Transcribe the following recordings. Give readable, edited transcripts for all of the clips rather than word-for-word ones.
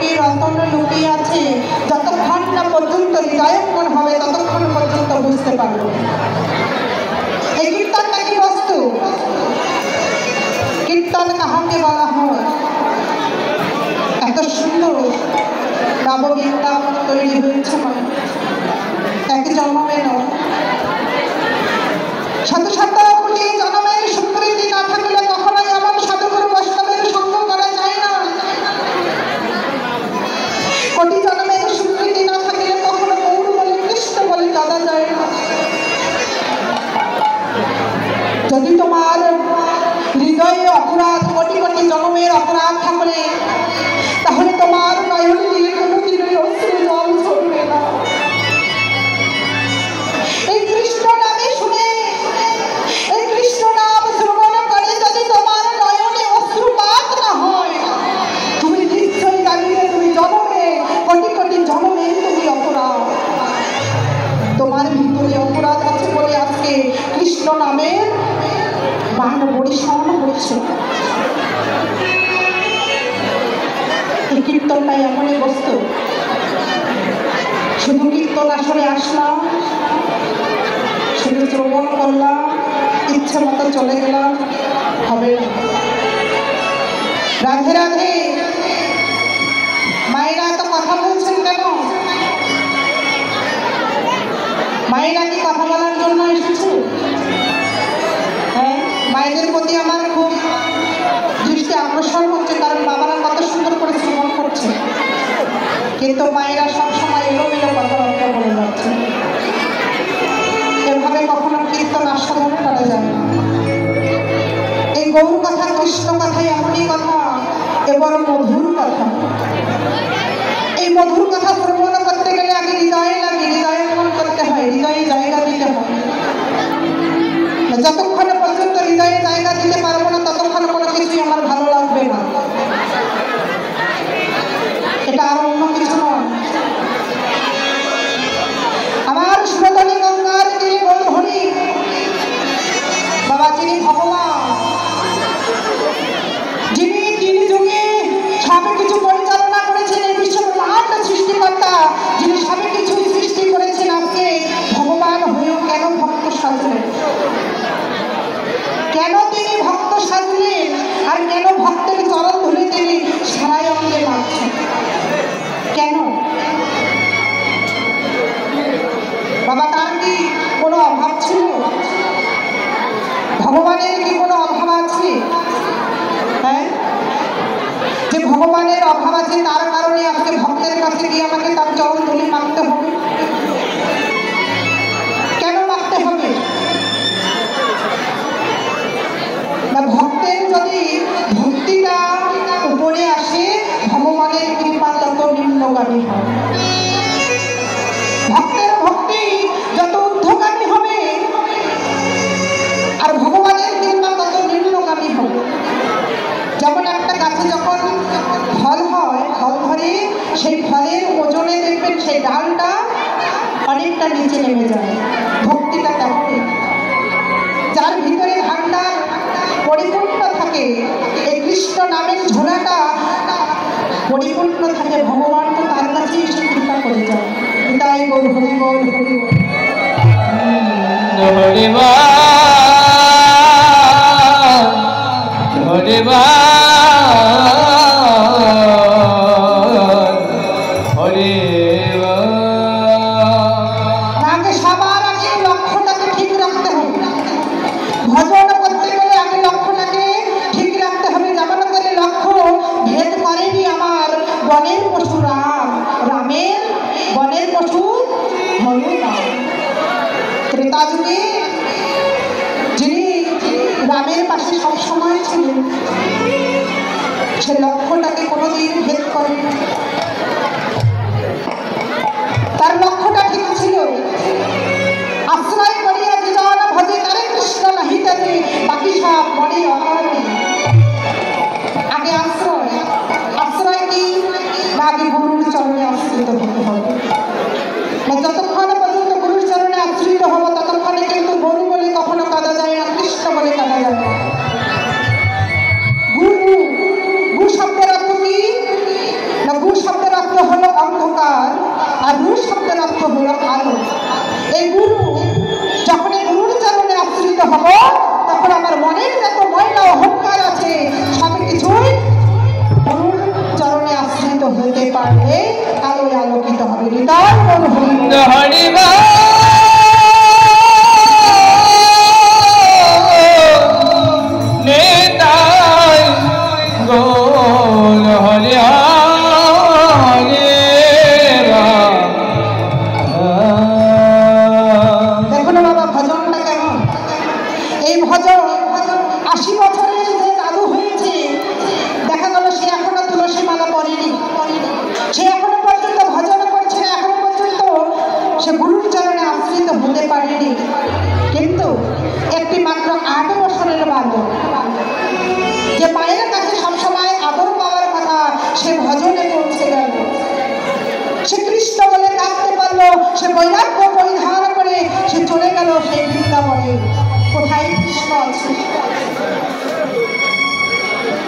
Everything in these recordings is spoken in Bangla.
লুকিয়ে রতন লুকিয়ে আছে, যতক্ষণ না পর্যন্ত হৃদয়ঙ্গন হবে ততক্ষণ পর্যন্ত বুঝতে পারবো। এই কীর্তনটা কি বস্তু? কীর্তন কাহাকে বলা হয়? এত সুন্দর নববৃন্দাবন তৈরি হয়েছে, এক জন্মে নয়, শত শত কোটি জন্মের স্বীকৃতি না থাকলে কখনোই আমার সাধুগুরু বৈষ্ণবের সঙ্গ করা যায় না। কোটি জন্মের স্বীকৃতি না থাকলে কখনো গৌর বলে কৃষ্ণ বলে কাঁদা যায় না। যদি তোমার হৃদয়ে অপরাধ, কোটি কোটি জন্মের অপরাধ থাকলে, তাহলে তোমার নয়ন দিয়ে কোনোদিনই অশ্রু জল ঝরবে না। এই কৃষ্ণ নামে শুনে, এই কৃষ্ণ নাম শ্রবণ করে যদি তোমার নয়নে অশ্রুপাত না হয়, তুমি নিশ্চয়ই জানিবে তুমি জন্মে, কোটি কোটি জন্মে তুমি অপরাধ, তোমার ভিতরে অপরাধ আছে বলে আজকে কৃষ্ণ নামের বাণ পরিশ্রম করছে। এই কীর্তনটাই এমনই বস্তু, শুধু কীর্তন আসরে আসলাম, শুধু শ্রবণ করলাম, ইচ্ছে মতো চলে গেলাম, হবে না। রাধে রাধে। মায়েরা এত কথা বলছেন কেন? মায়েরা কি কথা বলার জন্য এসেছে? হ্যাঁ, মায়েদের প্রতি আমার খুব দৃষ্টি আকর্ষণ হচ্ছে, কারণ বাবারা কত সুন্দর করে শ্রবণ করছে, কিন্তু মায়েরা সবসময় এলোমেলো কথাবার্তা বলে যাচ্ছে। এভাবে কখনো কীর্তন আস্বাদন করা যায় না। এই গৌর কথা, কৃষ্ণ কথাই এমনই কথা, এবার মধুর কথা। এই মধুর কথা শ্রবণ করতে গেলে আগে হৃদয়ে লাগে, হৃদয়ঙ্গন করতে হয়, হৃদয়ে জায়গা দিতে হয়। যতক্ষণ পর্যন্ত হৃদয়ে জায়গা দিতে পারবো না ততক্ষণ কোনো কিছুই আমার ভালো লাগবে না। এটা আর অন্য কিছু নয়। আমার সুরতনী গঙ্গার তীরে গৌরহরি বাবা, যিনি ভগবান, যিনি তিন যুগে সব কিছু পরিচালনা করেছেন, এই বিশ্ব ব্রহ্মাণ্ড সৃষ্টিকর্তা, যিনি সব কিছু সৃষ্টি করেছেন, আজকে ভগবান হয়েও কেন ভক্ত সাজলেন? কেন তিনি ভক্ত সাজলেন? আর কেন ভক্তের চরণ ধরে তিনি সারাই অঙ্গে মারছেন? কেন? বাবা, তার কি কোনো অভাব ছিল? ভগবানের কি কোনো অভাব আছে? হ্যাঁ, যে ভগবানের অভাব আছে তার কারণে আজকে ভক্তের কাছে গিয়ে আমাকে তার চরণ ধরে মারতে হবে? কেন মারতে হবে? না, ভক্তের যদি ভক্তিটা উপরে আসে, ভগবানের কৃপা তত নিম্নগামী হয়। ভক্তের ভক্তি যত ঊর্ধ্বগামী হবে আর ভগবানের কৃপা তত নিম্নগামী হবে। যেমন একটা গাছে যখন ফল হয়, ফল ধরে, সেই ফলের ওজনে দেখবেন সেই ডালটা অনেকটা নিচে নেমে যায়। ভক্তিটা তেমনই, যার ভিতরে ভান্ডার পরিপূর্ণ থাকে, এই কৃষ্ণ নামের ঝোলাটা পরিপূর্ণ থাকে, ভগবান তো তার কাছেই এসে কৃপা করে যায়। তাই বল হরি বল, হরি বল, হরি বল, হরি বল, হরি বল। আগে সবার আগে লক্ষ্যটাকে ঠিক রাখতে হবে। ভজন করতে গেলে আগে লক্ষ্যটাকে ঠিক রাখতে হবে। যেমন করে লক্ষ্য ভেদ করেনি আমার বনের পশু রাম, রামের বনের পশু হনুমান। ত্রেতা যুগে যিনি রামের পাশে সবসময় ছিলেন, সে লক্ষ্যটাকে কোনোদিন ভেদ করেন। তার লক্ষ্যটা ঠিক ছিল, আশ্রয় করিয়া বিজন ভজে তারে কৃষ্ণ নাহিতাতে, বাকি সব বড়ে অকারণে। আগে আশ্রয়, আশ্রয় কি? আগে গুরুর চরণে আশ্রিত হতে হবে। যতক্ষণ পর্যন্ত গুরুর চরণে আশ্রিত হবো ততক্ষণে কিন্তু গরু বলে কখনো কাঁদা যায় না, কৃষ্ণ বলে কাঁদা যায় না। গুরু, গু শব্দের অর্থ কি? না, গু শব্দ হরিবা কিন্তু একটি মাত্র 8 বছরের বালক যে মায়ের কাছে সবসময় আদর পাওয়ার কথা সে ভজনে পৌঁছে গেল। সে কৃষ্ণ বলে ডাকতে পারলো, সে বৈরাগ্য পরিধান করে সে চলে গেল সেই বৃন্দাবনে। কোথায় কৃষ্ণ আছে,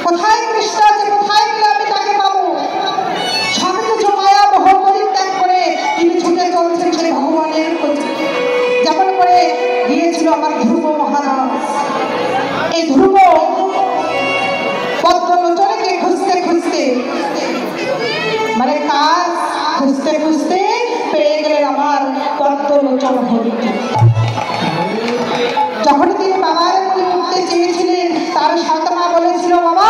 কোথায় কৃষ্ণ আছে, কোথায় গেলে আমি তাকে পাবো? সব কিছু মায়া মোহ পরিত্যাগ করে তিনি ছুটে চলছেন সেই ভগবানের খোঁজে। যেমন করে গিয়েছিল আমার ধ্রুব মহারাজ। এই ধ্রুব পদ্মলোচনকে খুঁজতে খুঁজতে, মানে কাজ খুঁজতে খুঁজতে পেয়ে গেলেন আমার পদ্মলোচন হরিকে। যখন তিনি বাবার কোলে উঠতে চেয়েছিলেন, তার সৎমা বলেছিল, বাবা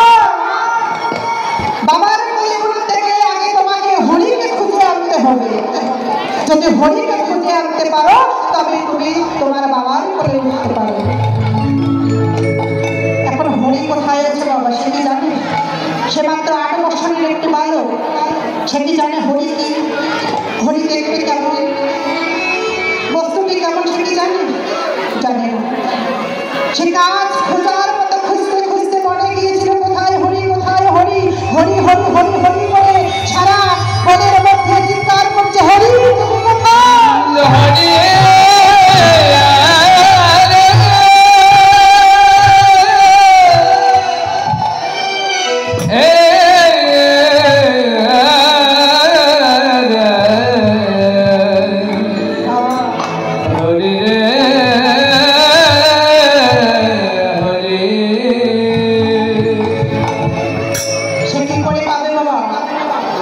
বাবার কোলে উঠতে গেলে আগে তোমাকে হরিকে খুঁজে আনতে হবে। যদি হরিকে খুঁজে আনতে পারো তবে তুমি তোমার বাবার কোলে উঠতে পারো। এখন হরি কোথায় আছে বাবা সে কি জানে? সে মাত্র 8 বছরের একটি বালক। সে কি জানে হরি কি? হরি দেখবে কেমন, বস্তুটি কেমন সে কি জানে? জানে না। সে কাজ খোঁজার মতো খুঁজতে খুঁজতে মনে গিয়েছিল কোথায় হরি, কোথায় হরি, হরি হরি হরি হরি করে সারা মনের মধ্যে চিৎকার করছে, হরি তুমি কোথায়? হরি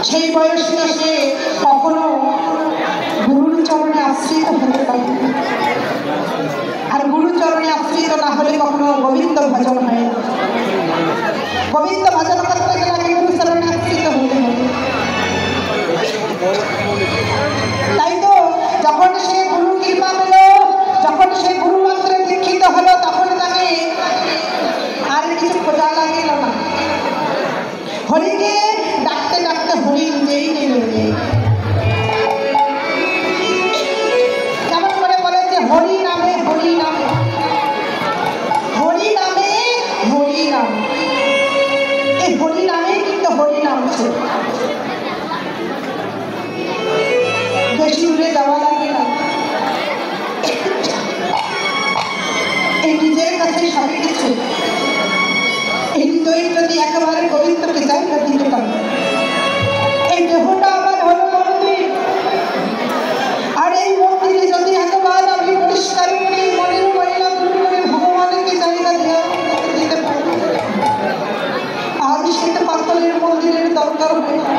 সেই বয়সে সে কখনো গুরুর চরণে আশ্রিত হতে পারে, আর গুরুর চরণে আশ্রিত না হলে কখনো গোবিন্দ ভজন হয় না। গোবিন্দ ভজন করতে গেলে আগে গুরু চরণে আশ্রিত হতে হবে। তাই তো যখন সে গুরু কৃপা পেল, যখন সে গুরু মন্ত্রে দীক্ষিত হলো, তখন তাকে আর কিছু খোঁজা লাগিল না। হরিকে ডাকতে ডাকতে হরি নিজেই নেমে নেই। কেমন করে বলেছে, হরি নামে হরি নামে, হরি নামে হরি নাম। এই হরি নামেই কিন্তু হরি নামছে। বেশি দূরে যাওয়া লাগে না, এই নিজের কাছে সবই কিছু। এই হৃদয় যদি একেবারে গোবিন্দকে জায়গা দিতে পারে, এই দেহটা আমার হলো মন্দির, আর এই মন্দিরে যদি একেবারে আমি পরিষ্কার করে মনের ময়লা দূর করে ভগবানকে জায়গা দিতে পারি, আর সেটা পাতলের মন্দিরের দরকার হয় না।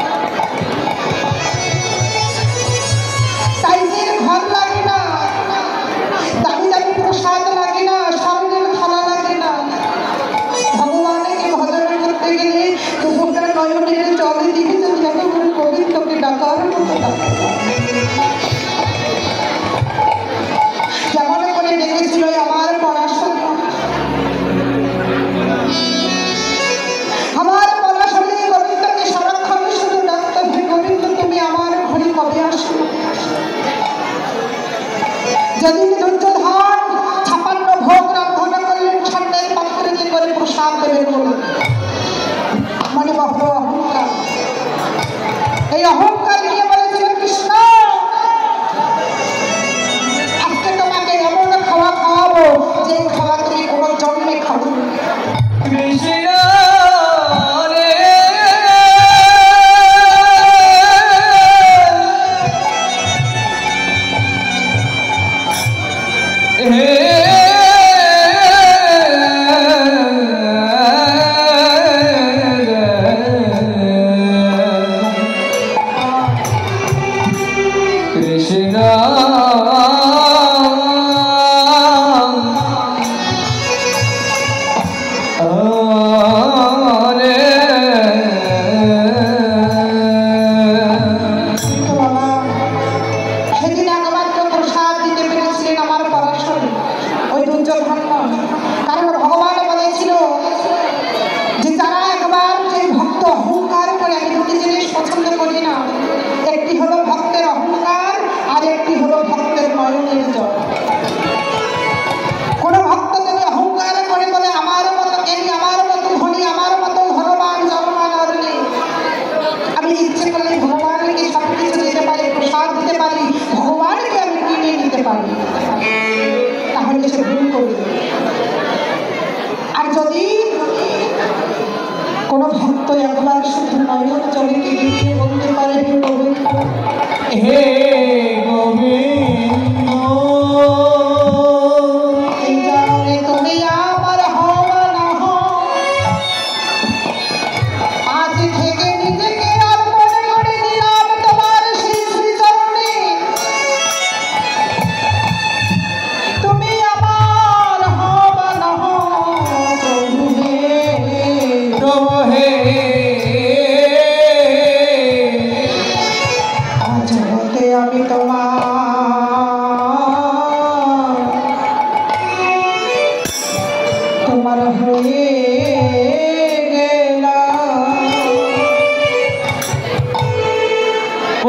সাইজের ঘর লাগে না, দামি দামি প্রসাদ লাগে না, স্বর্ণের থালা লাগে না। ভগবানকে ভজন করতে গেলে তোমরা নয়নের জলে দিকে যত করে গোবিন্দকে ডাকার মতো ডাকা। যেমন করে ডেকেছিল আমার পড়াশোনা, আমার পড়াশোনা গোবিন্দকে সারাক্ষণে শুধু ডাকতে হবে, গোবিন্দ তুমি আমার ঘরে কবে আসো? যেদিন দুর্যোধন 56 ভোগ রান্ধনা করলেন, স্বর্ণের পাত্রে করে প্রসাদ দেবেন বলে, মানে বড় অহংকার। এই অহংকার নিয়ে বলেছিল, কৃষ্ণ আজকে তোমাকে এমন খাওয়া খাওয়াবো যে খাওয়া তুমি কোনো জন্মে খাবো। Krishna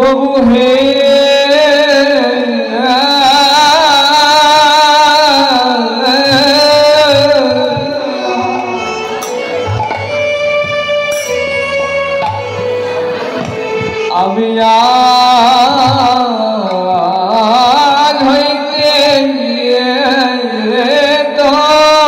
প্রভু হে আমি আজ হইতে তোমার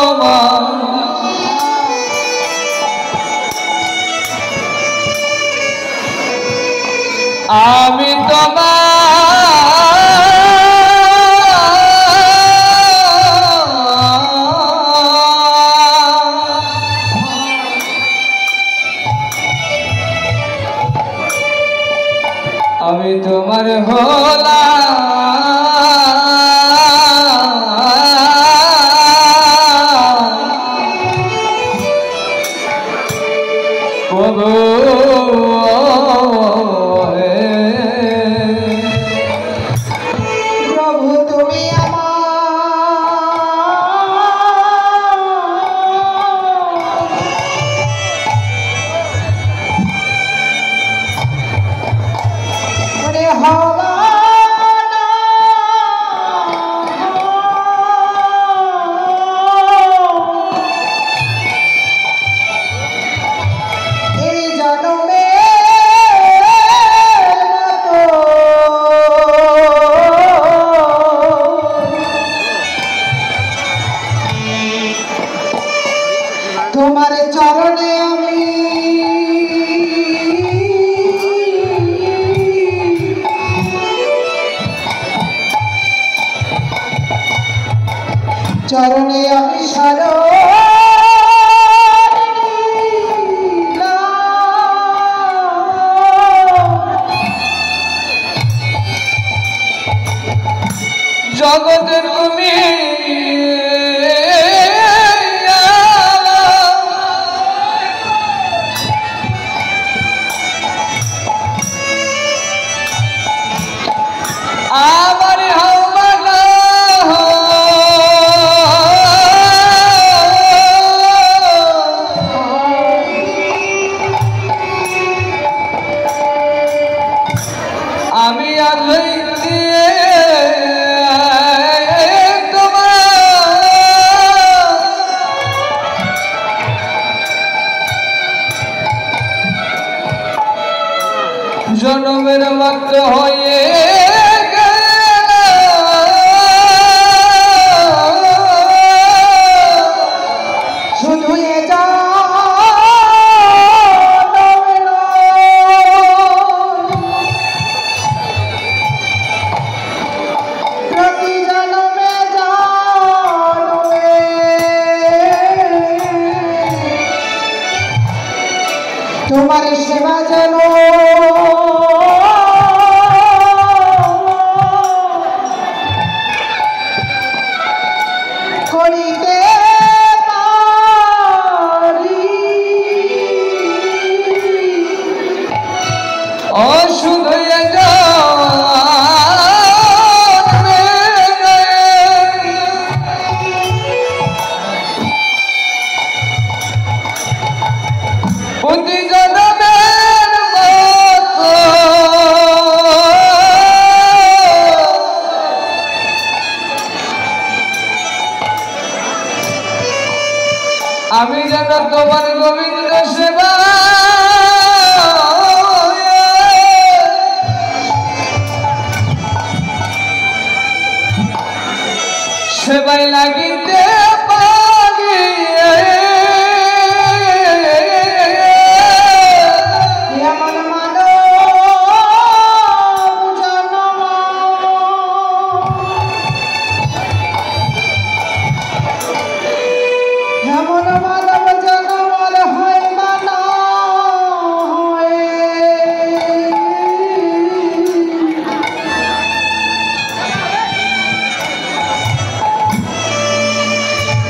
আমি তোমার হলাম প্রভু তুমি তোমার চরণে আমি চরণে আমি জগতের তুমি আমার হাওয়া আমি আর হইতে জনমের মাত্র হয়ে শুধু প্রতি জনমে তোমার সেবা যেন করিতে পারি অশুদ্ধ প্রতি জনমের মতো আমি যেন তোমার গোবিন্দ সেবা সেবাই লাগিতে পারি এমন মানব জন্ম এমন মানব জন্ম হয় বা না হয়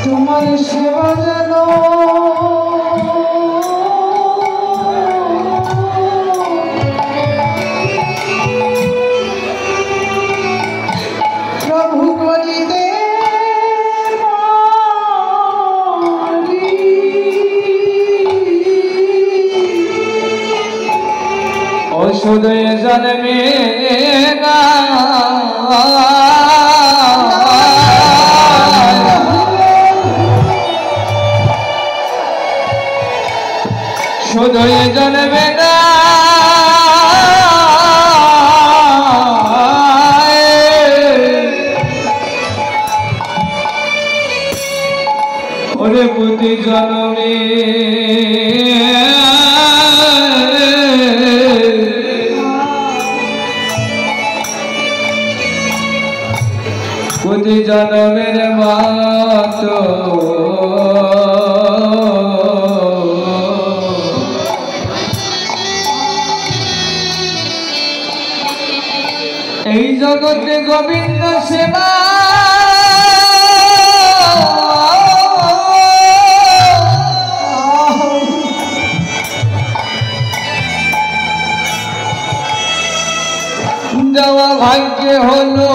তোমার সেবা যেন প্রভু করিতে ঔষধ জন্মে না শুধুই জন্মে না ওরে প্রতি জন্মে প্রতি জন্মের মতো এই জগতে গোবিন্দ সেবা দেওয়া ভাগ্যে হলো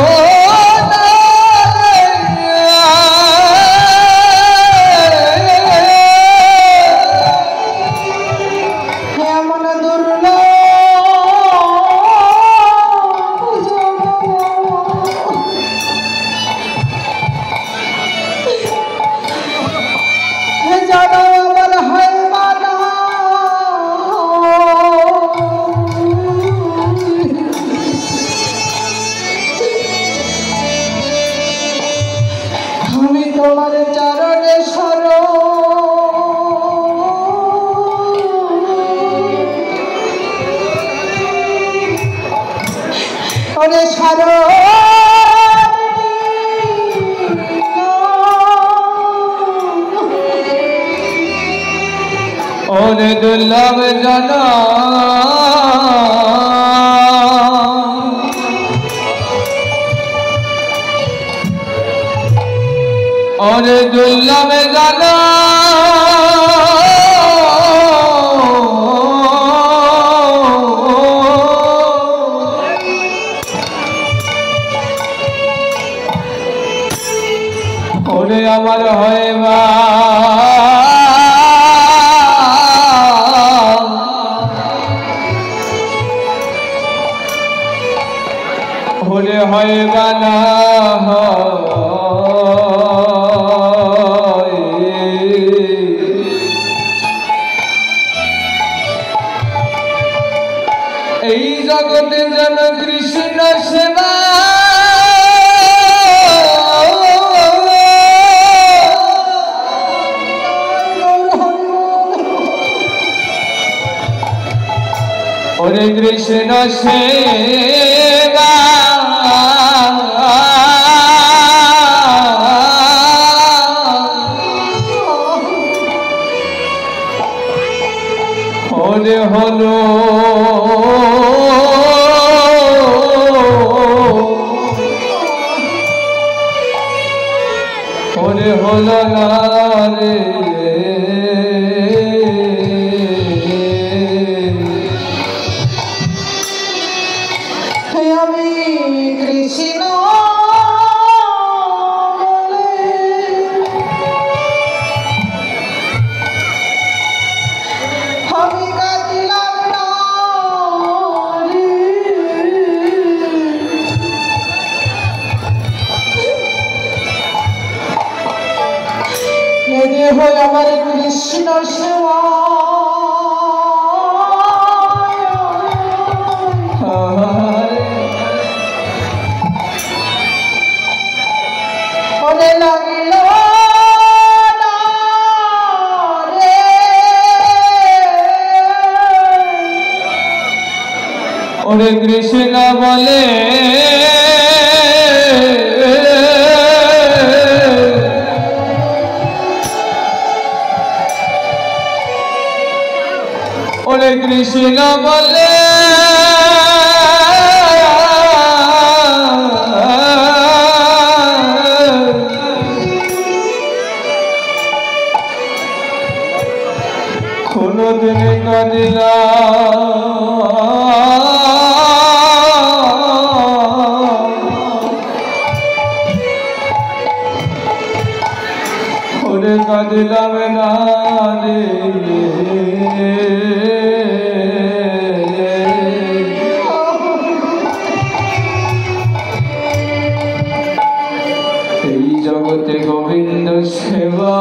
তোমার চরণে শরণ ওরে শরণ ওরে দুর্লভ জানা ওরে দুর্লভ জানা ওরে আমার হয় মা ওরে হয় বানা এই জগতে যেন কৃষ্ণ সেবা ওরে কৃষ্ণ সেবা ওরে হলো ওরে হলো না রে আমি কৃষ্ণ আমি কাঁদিলাম না রে হল আমার কৃষ্ণ সেবা মনে লাগিল না রে ওরে কৃষ্ণ বলে ওরে কৃষ্ণ বলে কোনদিন কাঁদিলা ওরে কাঁদিলাম না রে জগতে গোবিন্দ সেবা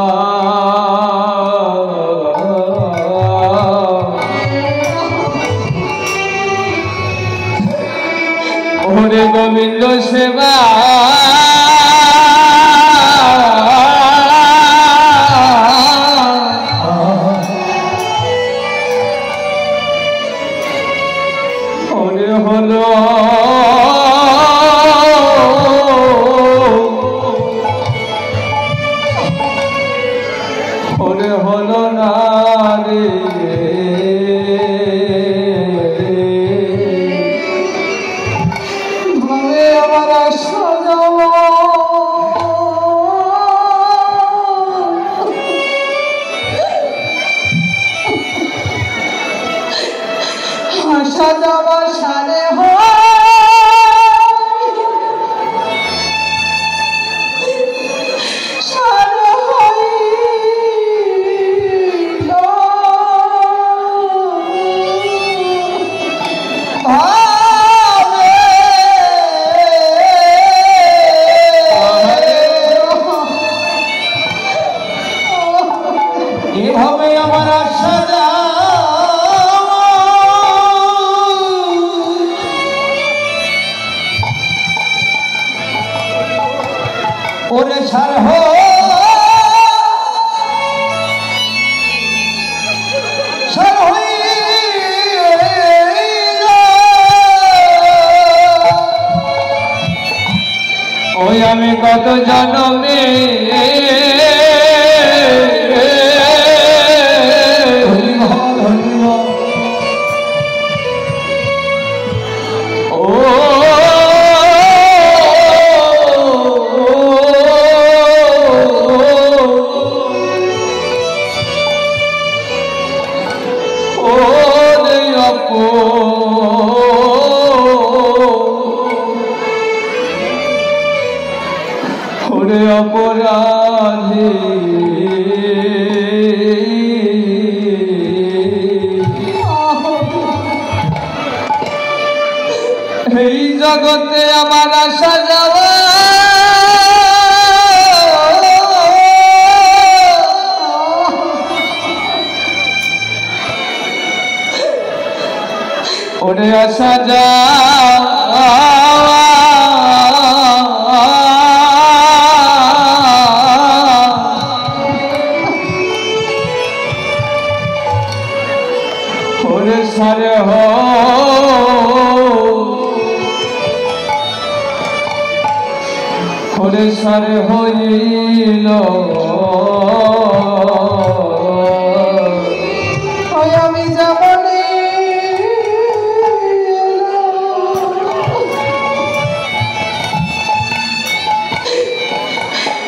ওরে গোবিন্দ সেবা ওরে হলো ওরে হলো না রে ভাবে আমার আশা যাওয়া আশা যাওয়া সারে এভাবে আমার আশা ওরে সার সার ওই আমি কত জন্মে ওরে অপরাধী এই জগতে আমার আশা যাওয়া ওরে আশা যাওয়া ওরে সারে ওরে সারে হইল আমি যাবনি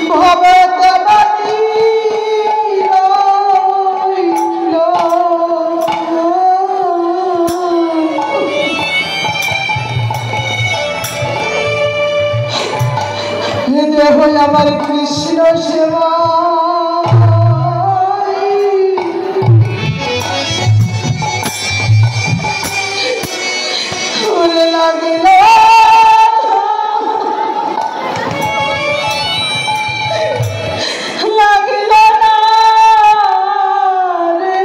ভবে দেবানি দেহ আমার কৃষ্ণ সেবা লাগিল লাগিল না রে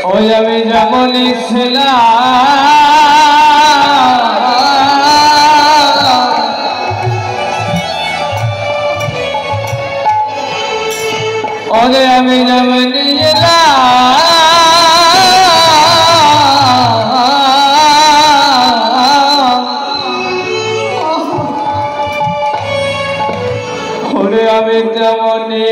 ওই আমি যেমনই ছিলাম ওরে আমি যেমনই ওরে আমি তেমনি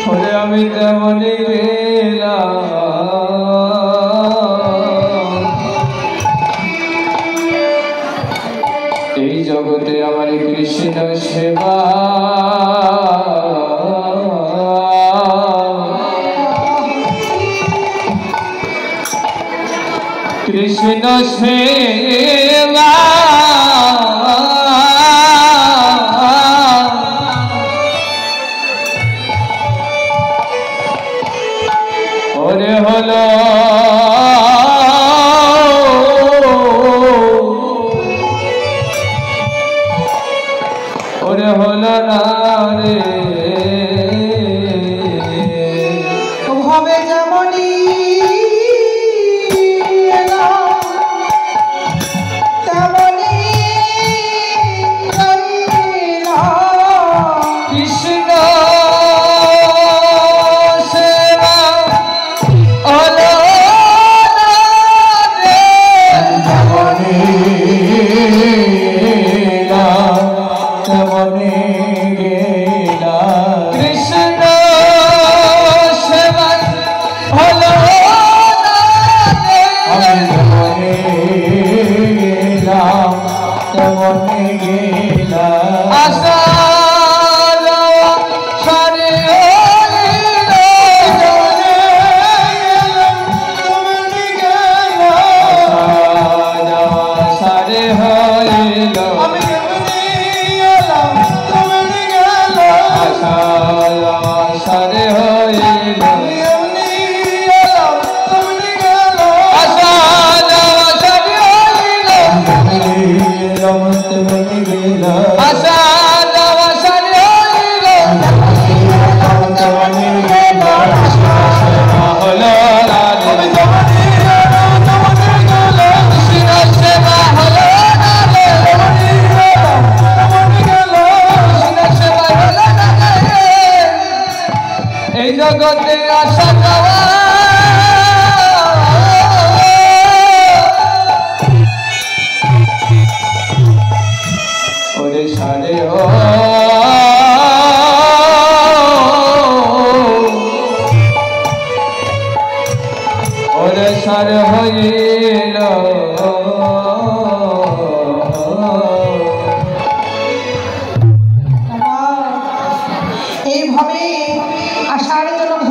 ওরে আমি তেমনি এই জগতে আমার কৃষ্ণ সেবা কৃষ্ণ সেবা ওরে হলো ওরে হলো না রে হবে যেমনই এলো তেমনই রইল। কৃষ্ণ সেবা হলো না রে তেমনি গেলা কৃষ্ণ সেবা হলো না রে তেমনি গেলা আশা এই জগতে আসা যাওয়া ওরে সারে ওরে সারে হইল